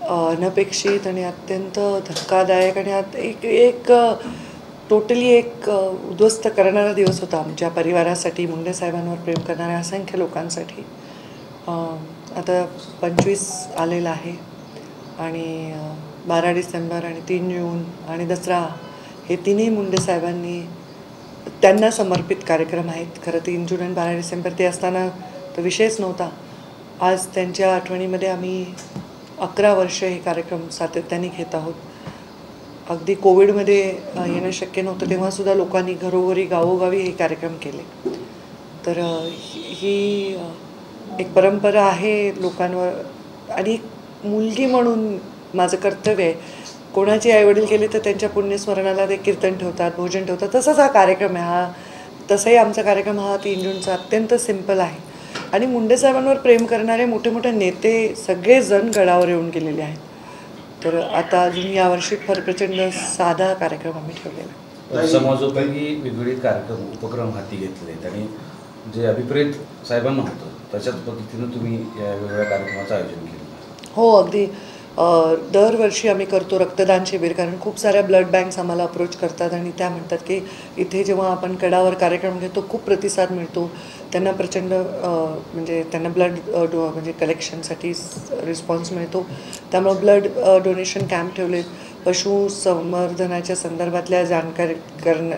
अनपेक्षित आणि अत्यंत धक्कादायक आणि एक टोटली उद्ध्वस्त करणारा दिवस होता आमच्या परिवारासाठी, मुंडे साहेबांवर प्रेम करणाऱ्या असंख्य लोकांसाठी. आता 25 आलेला आहे आणि 12 डिसेंबर आणि 3 जून आणि दसरा हे तिन्ही मुंडे साहेबांनी त्यांना समर्पित कार्यक्रम आहेत. खरं 3 जून आणि 12 डिसेंबर ते असताना तो विषयच नव्हता. आज त्यांच्या आठवणीमध्ये आम्ही 11 वर्ष हे कार्यक्रम सातत्याने घेत आहोत. अगदी कोविडमध्ये येणं शक्य नव्हतं तेव्हासुद्धा लोकांनी घरोघरी गावोगावी हे कार्यक्रम केले. तर ही एक परंपरा आहे लोकांवर. आणि एक मुलगी म्हणून माझं कर्तव्य आहे, कोणाचे आईवडील गेले तर त्यांच्या पुण्यस्मरणाला ते कीर्तन ठेवतात, भोजन ठेवतात. तसाच हा कार्यक्रम आहे. तसाही आमचा कार्यक्रम हा 3 जूनचा अत्यंत सिम्पल आहे. आणि मुंडे साहेबांवर प्रेम करणारे मोठे मोठे नेते सगळेजण गडावर येऊन गेलेले आहेत. तर आता अजून यावर्षी फार प्रचंड साधा कार्यक्रम आम्ही ठेवलेला आहे. समाजोपयोगी विविध कार्यक्रम उपक्रम हाती घेतले आणि जे अभिप्रेत साहेबांना होतं तशाच पद्धतीनं तुम्ही या वेगवेगळ्या कार्यक्रमाचं आयोजन केलं. हो, अगदी. दरवर्षी आम्ही करतो रक्तदान शिबिर, कारण खूप साऱ्या ब्लड बँक्स आम्हाला अप्रोच करतात आणि त्या म्हणतात की इथे जेव्हा आपण कडावर कार्यक्रम घेतो खूप प्रतिसाद मिळतो. त्यांना प्रचंड म्हणजे त्यांना ब्लड म्हणजे कलेक्शनसाठी रिस्पॉन्स मिळतो. त्यामुळे ब्लड डोनेशन कॅम्प ठेवलेत, पशुसंवर्धनाच्या संदर्भातल्या जाणकारी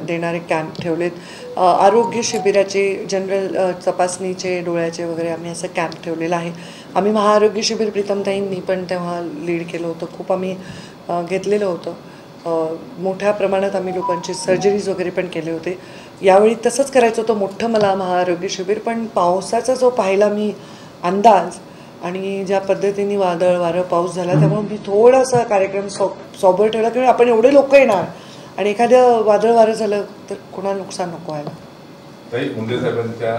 देणारे कॅम्प ठेवलेत, आरोग्य शिबिराचे जनरल तपासणीचे डोळ्याचे वगैरे आम्ही असं कॅम्प ठेवलेला आहे. आम्ही महाआरोग्य शिबिर प्रीतमताईंनी पण तेव्हा लीड केलं होतं, खूप आम्ही घेतलेलं होतं. मोठ्या प्रमाणात आम्ही लोकांचे सर्जरीज वगैरे पण केले होते. यावेळी तसंच करायचं होतं मोठं मला महाआरोग्य शिबिर, पण पावसाचा जो पाहिला मी अंदाज आणि ज्या पद्धतीने वादळ वारं पाऊस झाला त्यामुळे मी थोडासा कार्यक्रम सॉबर ठेवला, की आपण एवढे लोक येणार आणि एखादं वादळ वारं झालं तर कोणाला नुकसान नको व्हायला. ताई, मुंडे साहेबांच्या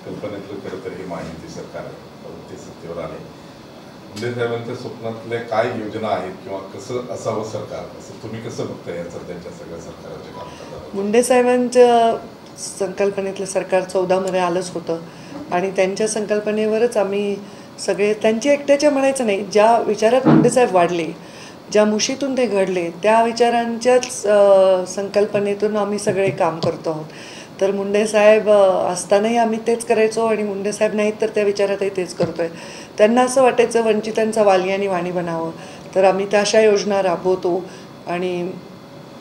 कल्पनेतलं खरं तर हे माहिती सरकार ते सत्तेवर आले. मुंडे साहेबांच्या स्वप्नातल्या काय योजना आहेत किंवा कसं असावं सरकार, असं तुम्ही कसं बघताय या सध्याच्या सगळ्या सरकारच्या कामकाजात? मुंडे साहेबांच्या संकल्पनेतलं सरकार 14मध्ये आलंच होतं आणि त्यांच्या संकल्पनेवरच आम्ही सगळे, त्यांची एकट्याच्या म्हणायचं नाही, ज्या विचारात मुंडे साहेब वाढले, ज्या मुशीतून ते घडले त्या विचारांच्याच संकल्पनेतून आम्ही सगळे काम करतो आहोत. तर मुंडे साहेब असतानाही आम्ही तेच करायचो आणि मुंडे साहेब नाहीत तर त्या विचारातही तेच करतोय. त्यांना असं वाटायचं वंचितांचा वाली आणि वाणी बनावं, तर आम्ही त्या अशा योजना राबवतो आणि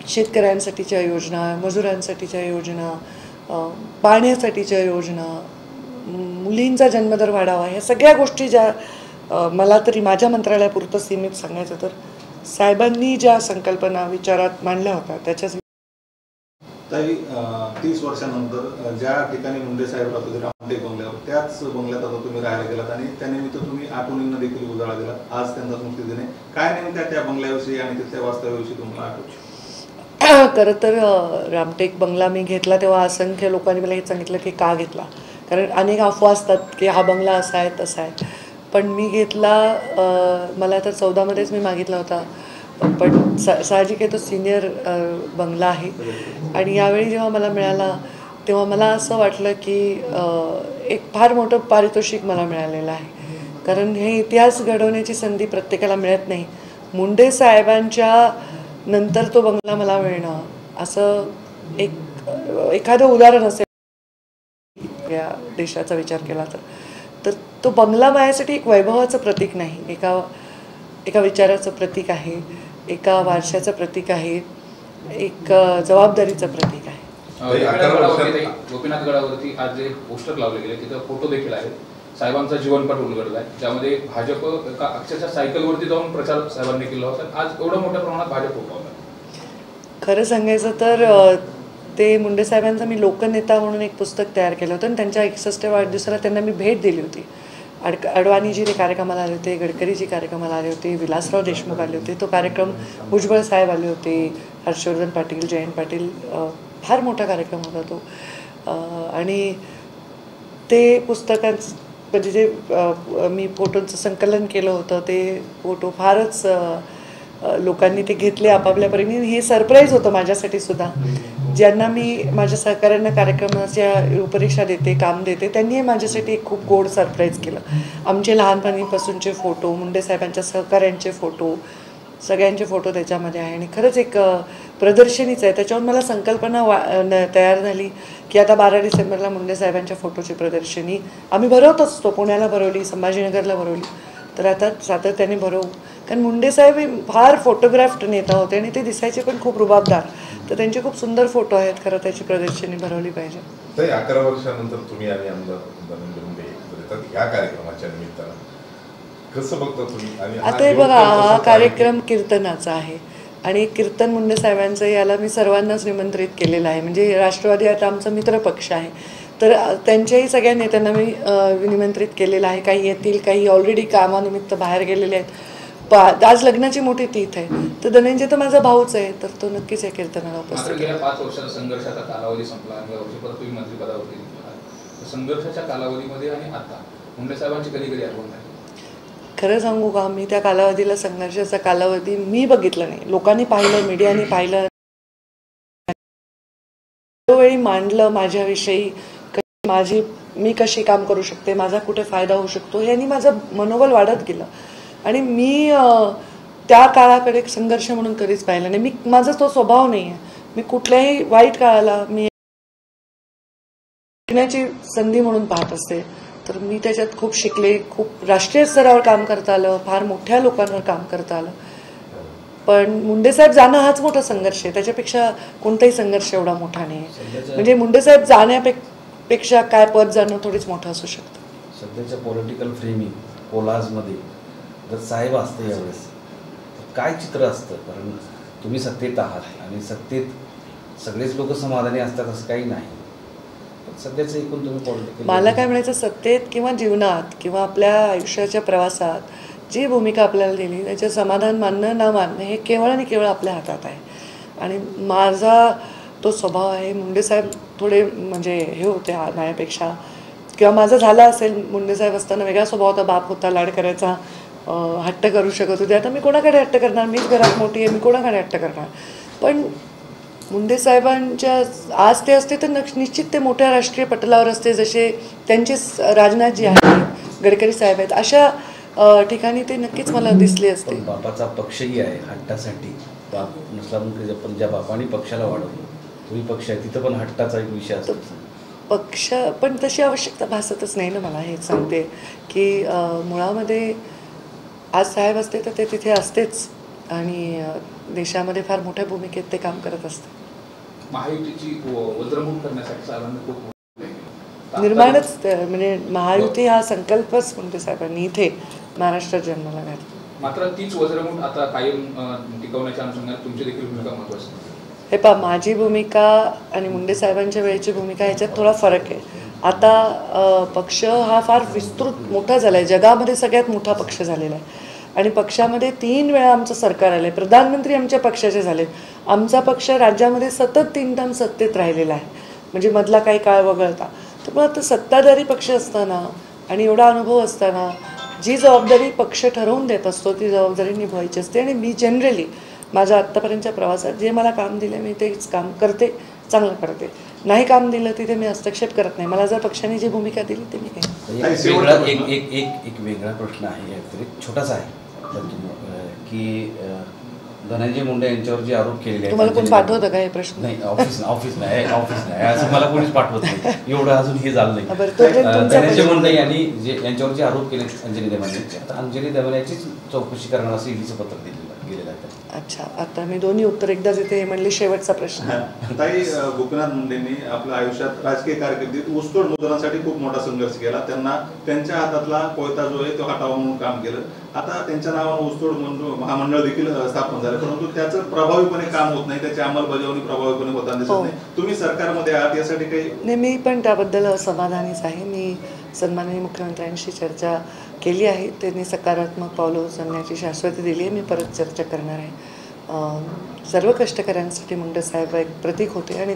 शेतकऱ्यांसाठीच्या योजना, मजुरांसाठीच्या योजना, पाण्यासाठीच्या योजना, मुलींचा जन्मदर वाढावा, ह्या सगळ्या गोष्टी ज्या मला तरी माझ्या मंत्रालयापुरतं सीमित सांगायचं तर साहेबांनी ज्या संकल्पना विचारात मांडल्या होत्या त्याच्याच. ताई, 30 वर्षानंतर ज्या ठिकाणी मुंडे साहेब राहत होते रामटेक बंगल्यावर, त्याच बंगल्यात आता तुम्ही राहायला गेलात आणि त्यानिमित्त तुम्ही आठवणींना देखील उजाळा दिला. आज त्यांचा स्मृतिदिन आहे. काय नेमक्या त्या बंगल्याविषयी आणि तिथल्या वास्तव्याविषयी तुम्हाला आठवतं? खरं तर रामटेक बंगला मी घेतला तेव्हा असंख्य लोकांनी मला हे सांगितलं की का घेतला, कारण अनेक अफवा असतात की हा बंगला असा आहे तसा आहे. पण मी घेतला, मला तर 14मध्येच मी मागितला होता, पण साहजिक आहे तो सिनियर बंगला आहे. आणि यावेळी जेव्हा मला मिळाला तेव्हा मला असं वाटलं की एक फार मोठं पारितोषिक मला मिळालेलं आहे, कारण हे इतिहास घडवण्याची संधी प्रत्येकाला मिळत नाही. मुंडे साहेबांच्या नंतर तो बंगला मला मिळणं असं एखादं उदाहरण असेल या देशाचा विचार केला तर तो बंगला माझ्यासाठी एक वैभवाचं प्रतीक नाही, एका विचाराचं प्रतीक आहे, एका वारशाचं प्रतीक आहे, एक जबाबदारीचं प्रतीक आहे. गोपीनाथ गडावरती आज जे पोस्टर लावले गेले तिथं फोटो देखील आहेत. साहेबांचा जीवनपट उलगडला आहे, ज्यामध्ये भाजप अक्षरशः सायकलवरती जाऊन प्रचार साहेबांनी केला होता. आज एवढ्या मोठ्या प्रमाणात भाजप होता. खरं सांगायचं तर ते मुंडे साहेबांचा मी लोकनेता म्हणून एक पुस्तक तयार केलं होतं आणि त्यांच्या 61व्या वाढदिवसाला त्यांना मी भेट दिली होती. अडवाणीजी ते कार्यक्रमाला आले होते, गडकरीजी कार्यक्रमाला आले होते, विलासराव देशमुख आले होते, तो कार्यक्रम भुजबळ साहेब आले होते, हर्षवर्धन पाटील, जयंत पाटील, फार मोठा कार्यक्रम होता तो. आणि ते पुस्तकात म्हणजे जे मी फोटोंचं संकलन केलं होतं ते फोटो फारच लोकांनी ते घेतले आपापल्या परीने. हे सरप्राईज होतं माझ्यासाठी सुद्धा ज्यांना मी माझ्या सहकाऱ्यांना कार्यक्रमाच्या रूपरेषा देते, काम देते, त्यांनी माझ्यासाठी एक खूप गोड सरप्राईज केलं. आमचे लहानपणीपासूनचे फोटो, मुंडे साहेबांच्या सहकाऱ्यांचे फोटो, सगळ्यांचे फोटो त्याच्यामध्ये आहे आणि खरंच एक प्रदर्शनीच आहे. त्याच्यावर मला संकल्पना तयार झाली की आता 12 डिसेंबरला मुंडे साहेबांच्या फोटोची प्रदर्शनी आम्ही भरवत असतो. पुण्याला भरवली, संभाजीनगरला भरवली, तर आता सातत्याने भरवू. कारण मुंडे साहेब हे फार फोटोग्राफ्ड नेता होते आणि ते दिसायचे पण खूप रुबाबदार. तर त्यांचे खूप सुंदर फोटो आहेत. खरं त्याची प्रदर्शनी भरवली पाहिजे. तर 11 वर्षानंतर तुम्ही आणि आमदार धनंजय मुंडे एकत्र येतात या कार्यक्रमाच्या निमित्तानं कसं बघता तुम्ही? आणि आता हे बघा, हा कार्यक्रम कीर्तनाचा आहे आणि कीर्तन मुंडे साहेबांचं याला मी सर्वांनाच निमंत्रित केलेलं आहे. म्हणजे राष्ट्रवादी आता आमचा मित्र पक्ष आहे, तर त्यांच्याही सगळ्या नेत्यांना मी निमंत्रित केलेलं आहे. काही येतील, काही ऑलरेडी कामानिमित्त बाहेर गेलेले आहेत. आज लग्नाची मोठी तीथ आहे, तर धनंजय तर माझा भाऊच आहे, तर तो नक्कीच या कीर्तनाला उपस्थित. गेल्या 5 वर्षाचा संघर्षाचा कालावधी संपला आणि यावर्षी परत तुम्ही मंत्रिपदावर संघर्षाच्या कालावधीमध्ये आणि आता मुंडे साहेबांची कधी कधी आठवण झाली? खरं सांगू का, मी त्या कालावधीला, संघर्षाचा कालावधी मी बघितलं नाही, लोकांनी पाहिलं, मीडियाने पाहिलं, वेळी मांडलं माझ्याविषयी, मी कशी काम करू शकते, माझा कुठे फायदा होऊ शकतो, यांनी माझं मनोबल वाढत गेलं. आणि मी त्या काळाकडे संघर्ष म्हणून कधीच पाहिलं नाही. माझा तो स्वभाव नाही आहे. मी कुठल्याही वाईट काळाला मी शिकण्याची संधी म्हणून पाहत असते. तर मी त्याच्यात खूप शिकले, खूप राष्ट्रीय स्तरावर काम करता आलं, फार मोठ्या लोकांवर काम करता आलं. पण मुंडेसाहेब जाणं हाच मोठा संघर्ष आहे, त्याच्यापेक्षा कोणताही संघर्ष एवढा मोठा नाही आहे. म्हणजे मुंडेसाहेब जाण्यापेक्षा काय पद जाणं थोडीच मोठं असू शकतं. सध्याच्या पॉलिटिकल फ्रेमिंग कोलाजमध्ये जर साहेब असते यावेळेस काय चित्र असतं? कारण तुम्ही सत्तेत आहात आणि सत्तेत सगळेच लोक समाधानी असतात असं काही नाही. सध्याचं एकूण तुम्ही पॉलिटिकल, मला काय म्हणायचं, सत्तेत किंवा जीवनात किंवा आपल्या आयुष्याच्या प्रवासात जी भूमिका आपल्याला दिली त्याचे समाधान मानणं ना मानणं हे केवळ आणि केवळ आपल्या हातात आहे. आणि माझा तो स्वभाव आहे. मुंडेसाहेब थोडे म्हणजे हे होते माझ्यापेक्षा, किंवा माझं झालं असेल, मुंडेसाहेब असताना वेगळा स्वभाव होता, बाप होता, लाड करायचा, हट्ट करू शकत होते. आता मी कोणाकडे हट्ट करणार, मीच घरात मोठी आहे, मी कोणाकडे हट्ट करणार. पण मुंडे साहेबांच्या आज ते असते तर निश्चित ते मोठ्या राष्ट्रीय पटलावर असते, जसे त्यांचे राजनाथजी आहेत, गडकरी साहेब आहेत, अशा ठिकाणी ते नक्कीच मला दिसले असते. बापाचा पक्षही आहे हट्टासाठी. बाप नसला पण ज्या बापाने पक्षाला वाढवलं, तुम्ही पक्ष आहे तिथं पण हट्टाचा एक विषय असतो. पक्ष पण तशी आवश्यकता भासतच नाही ना मला. हेच सांगते की मुळामध्ये आज साहेब असते तर ते तिथे असतेच आणि देशामध्ये फार मोठ्या भूमिकेत ते काम करत असते. महायुतीची वज्रमूठ करण्यासाठी साहेबांनी खूप निर्माणच, म्हणजे महायुती हा संकल्पच मुंडे साहेबांनी इथे महाराष्ट्रात जन्माला घातला. मात्र तीच वज्रमूठ आता कायम टिकवण्याच्या अनुषंगाने तुमची देखील भूमिका महत्त्वाची. हे पहा, माझी भूमिका आणि मुंडे साहेबांच्या वेळेची भूमिका याच्यात थोडा फरक आहे. आता पक्ष हा फार विस्तृत मोठा झाला आहे, जगामध्ये सगळ्यात मोठा पक्ष झालेला आहे आणि पक्षामध्ये 3 वेळा आमचं सरकार आलं आहे, प्रधानमंत्री आमच्या पक्षाचे झाले. आमचा पक्ष राज्यामध्ये सतत 3 टर्म सत्तेत राहिलेला आहे, म्हणजे मधला काही काळ वगळता. तर मग आता सत्ताधारी पक्ष असताना आणि एवढा अनुभव असताना जी जबाबदारी पक्ष ठरवून देत असतो ती जबाबदारी निभवायची असते. आणि मी जनरली माझ्या आत्तापर्यंतच्या प्रवासात जे मला काम दिलं मी तेच काम करते, चांगलं करते. नाही काम दिलं तिथे मी हस्तक्षेप करत नाही. मला जर पक्षाने जी भूमिका दिली ते मी काही. एक वेगळा प्रश्न आहे, छोटासा आहे की धनंजय मुंडे यांच्यावर जे आरोप केलेले आहेत, तुम्हाला कोण पाठवतं का हे प्रश्न? नाही, ऑफिस नाही असं मला कोणीच पाठवत नाही, एवढं अजून हे झालं नाही. धनंजय मुंडे यांनी यांच्यावर जे आरोप केले अंजली देवाने, आता अंजली देवाने याचीच चौकशी करणार असं ईडीचं पत्र गेलेलं आहे. अच्छा, आता मी दोन्ही उत्तर एकदाच येते म्हणले. शेवटचा प्रश्न. ताई, गोपीनाथ मुंडेंनी आपल्या आयुष्यात राजकीय कारकिर्दीत ऊसतोड मुद्रांसाठी खूप मोठा संघर्ष केला. त्यांना त्यांच्या हातातला कोयता जो आहे तो हटावा म्हणून काम केलं. आता त्यांच्या नावानं ऊसतोड महामंडळ देखील स्थापन झालं, परंतु त्याचं प्रभावीपणे काम होत नाही, त्याची अंमलबजावणी प्रभावीपणे होताना दिसत नाही. तुम्ही सरकारमध्ये आहात, यासाठी काही? नाही, मी पण त्याबद्दल समाधानीच आहे. मी सन्माननीय मुख्यमंत्र्यांशी चर्चा केली आहे, त्यांनी सकारात्मक पावलं उचलण्याची शाश्वती दिली आहे. मी परत चर्चा करणार आहे. सर्व कष्टकऱ्यांसाठी मुंडे साहेब एक प्रतीक होते आणि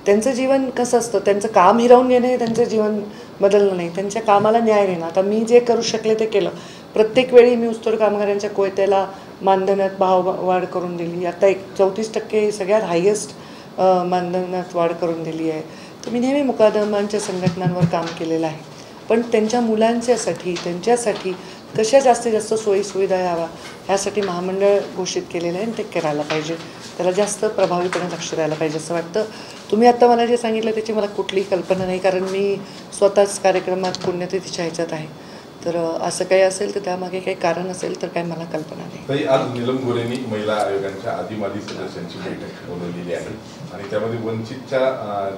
त्यांचं जीवन कसं असतं, त्यांचं काम हिरावून घेणं हे त्यांचं जीवन बदललं नाही, त्यांच्या कामाला न्याय देणं. आता मी जे करू शकले ते केलं. प्रत्येक वेळी मी ऊसतोड कामगारांच्या कोयत्याला मानधनात भाव वाढ करून दिली. आता 34% सगळ्यात हायेस्ट मानधनात वाढ करून दिली आहे. तर मी नेहमी मुकादमांच्या संघटनांवर काम केलेलं आहे, पण त्यांच्या मुलांच्यासाठी त्यांच्यासाठी कशा जास्तीत जास्त सोयीसुविधा यावा ह्यासाठी महामंडळ घोषित केलेलं आहे आणि ते करायला पाहिजे. त्याला जास्त प्रभावीपणे लक्ष द्यायला पाहिजे असं वाटतं. तुम्ही आत्ता मला जे सांगितलं त्याची मला कुठलीही कल्पना नाही, कारण मी स्वतःच कार्यक्रमात पुण्यतिथीच्या ह्याच्यात आहे. तर असं काही असेल तर त्यामागे काही कारण असेल तर काय मला कल्पना नाही. तरी आज नीलम गोरेंनी महिला आयोगाच्या आदिमादी सदस्यांची बैठक बोलवलेली आहे आणि त्यामध्ये वंचितच्या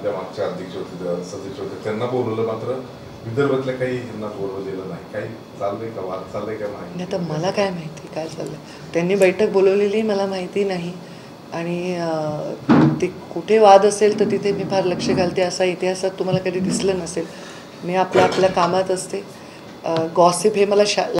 ज्या मागच्या अध्यक्ष होते सदस्य होते त्यांना बोलवलं, मात्र विदर्भातल्या काही यांना बोलवलेलं नाही. काही चाललंय का, वाद चाललंय का नाही तर मला काय माहिती काय चाललंय. त्यांनी बैठक बोलवलेली मला माहिती नाही आणि ते कुठे वाद असेल तर तिथे मी फार लक्ष घालते असा इतिहासात तुम्हाला कधी दिसलं नसेल. मी आपल्या कामात असते. गॉसिप हे मला